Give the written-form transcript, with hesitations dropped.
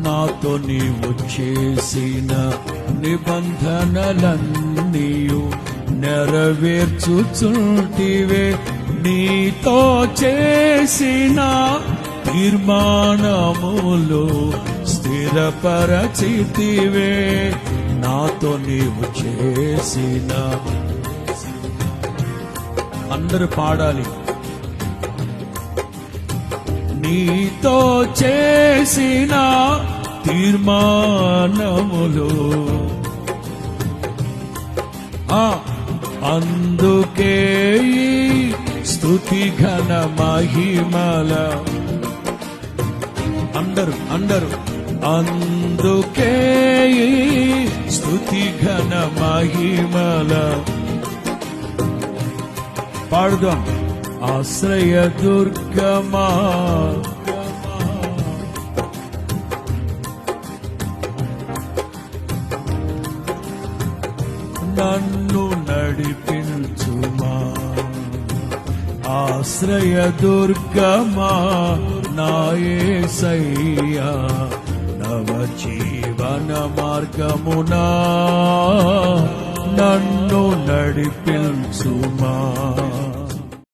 నాతో నీవు చేసిన నిబంధనలన్నీయు నెరవేర్చుచుంటివే. నీతో చేసిన తీర్మానములు స్థిరపరచితివే. నాతో నీవు చేసిన, అందరూ పాడాలి, నీతో చేసిన తీర్మానములు, అందుకే స్తుతి ఘన మహిమల, అందరూ అందుకే స్తుతి ఘన మహిమల. పాడుదాం. ఆశ్రయ దుర్గమా నన్ను నడిపించుమా. ఆశ్రయ దుర్గమా నా యేసయ్యా, నవ జీవన మార్గమునా నన్ను నడిపించుమా.